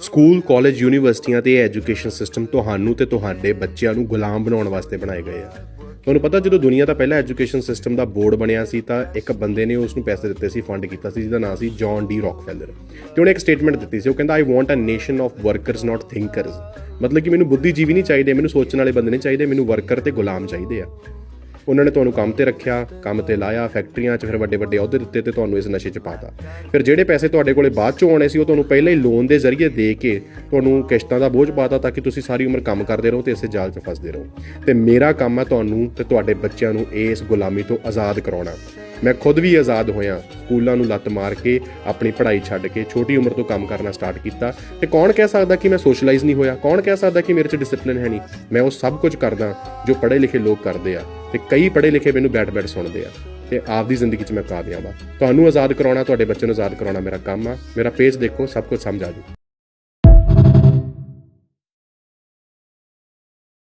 School college ਯੂਨੀਵਰਸਿਟੀਆਂ ਤੇ education system ਤੁਹਾਨੂੰ ਤੇ ਤੁਹਾਡੇ ਬੱਚਿਆਂ ਨੂੰ ਗੁਲਾਮ ਬਣਾਉਣ ਵਾਸਤੇ ਬਣਾਏ ਗਏ ਆ। ਤੁਹਾਨੂੰ ਪਤਾ ਜਦੋਂ ਦੁਨੀਆ ਦਾ ਪਹਿਲਾ ਐਜੂਕੇਸ਼ਨ ਸਿਸਟਮ ਦਾ ਬੋਰਡ ਬਣਿਆ ਸੀ ਤਾਂ ਇੱਕ ਬੰਦੇ ਨੇ ਉਸ ਨੂੰ ਪੈਸੇ ਦਿੱਤੇ ਸੀ, ਫੰਡ ਕੀਤਾ ਸੀ, ਜਿਹਦਾ ਨਾਮ ਸੀ ਜੌਨ ਡੀ ਰੌਕਫੈਲਰ। ਤੇ ਉਹਨੇ ਇੱਕ ਸਟੇਟਮੈਂਟ ਦਿੱਤੀ ਸੀ, ਉਹ ਕਹਿੰਦਾ I want a nation of workers not thinkers. ਮਤਲਬ ਕਿ ਮੈਨੂੰ ਬੁੱਧੀਜੀਵੀ ਨਹੀਂ ਚਾਹੀਦੇ, ਮੈਨੂੰ ਸੋਚਣ ਵਾਲੇ ਬੰਦੇ ਨਹੀਂ ਚਾਹੀਦੇ, ਮੈਨੂੰ ਵਰਕਰ ਤੇ ਗੁਲਾਮ ਚਾਹੀਦੇ ਆ। ਉਹਨਾਂ ਨੇ ਤੁਹਾਨੂੰ ਕੰਮ ਤੇ ਰੱਖਿਆ, ਕੰਮ ਤੇ ਲਾਇਆ, ਫੈਕਟਰੀਆਂ 'ਚ ਫਿਰ ਵੱਡੇ ਵੱਡੇ ਅਹੁਦੇ ਦਿੱਤੇ ਤੇ ਤੁਹਾਨੂੰ ਇਸ ਨਸ਼ੇ 'ਚ ਪਾਤਾ। ਫਿਰ ਜਿਹੜੇ ਪੈਸੇ ਤੁਹਾਡੇ ਕੋਲੇ ਬਾਅਦ 'ਚੋਂ ਆਉਣੇ ਸੀ ਉਹ ਤੁਹਾਨੂੰ ਪਹਿਲਾਂ ਹੀ ਲੋਨ ਦੇ ਜ਼ਰੀਏ ਦੇ ਕੇ ਤੁਹਾਨੂੰ ਕਿਸ਼ਤਾਂ ਦਾ ਬੋਝ ਪਾਤਾ ਤਾਂ ਕਿ ਤੁਸੀਂ ਸਾਰੀ ਉਮਰ ਕੰਮ ਕਰਦੇ ਰਹੋ ਤੇ ਇਸੇ ਜਾਲ 'ਚ ਫਸਦੇ ਰਹੋ। ਤੇ ਮੇਰਾ ਕੰਮ ਹੈ ਤੁਹਾਨੂੰ ਤੇ ਤੁਹਾਡੇ ਬੱਚਿਆਂ ਨੂੰ ਇਸ ਗੁਲਾਮੀ ਤੋਂ ਆਜ਼ਾਦ ਕਰਾਉਣਾ। ਮੈਂ ਖੁਦ ਵੀ ਆਜ਼ਾਦ ਹੋਇਆ, ਸਕੂਲਾਂ ਨੂੰ ਲੱਤ ਮਾਰ ਕੇ ਆਪਣੀ ਪੜ੍ਹਾਈ ਛੱਡ ਕੇ ਛੋਟੀ ਉਮਰ ਤੋਂ ਕੰਮ ਕਰਨਾ ਸਟਾਰਟ ਕੀਤਾ। ਤੇ ਕੌਣ ਕਹਿ ਸਕਦਾ ਕਿ ਮੈਂ ਸੋਸ਼ਲਾਈਜ਼ ਨਹੀਂ ਹੋਇਆ? ਕੌਣ ਕਹਿ ਸਕਦਾ ਕਿ ਮੇਰੇ 'ਚ ਡਿਸਿਪਲਿਨ ਹੈ ਨਹੀਂ? ਮੈਂ ਉਹ ਸਭ ਕੁਝ ਕਰਦਾ ਜੋ ਪੜ੍ਹੇ ਲਿਖੇ ਲੋਕ ਕਰਦੇ ਆ ਤੇ ਕਈ ਪੜ੍ਹੇ ਲਿਖੇ ਮੈਨੂੰ ਬੈਠ ਸੁਣਦੇ ਆ ਤੇ ਆਪਦੀ ਜ਼ਿੰਦਗੀ 'ਚ ਮੈਂ ਕਾਮਯਾਬ ਆ। ਤੁਹਾਨੂੰ ਆਜ਼ਾਦ ਕਰਾਉਣਾ, ਤੁਹਾਡੇ ਬੱਚੇ ਨੂੰ ਆਜ਼ਾਦ ਕਰਾਉਣਾ ਮੇਰਾ ਕੰਮ ਆ। ਮੇਰਾ ਪੇਜ ਦੇਖੋ, ਸਭ ਕੁਝ ਸਮਝ ਆ ਜੂ।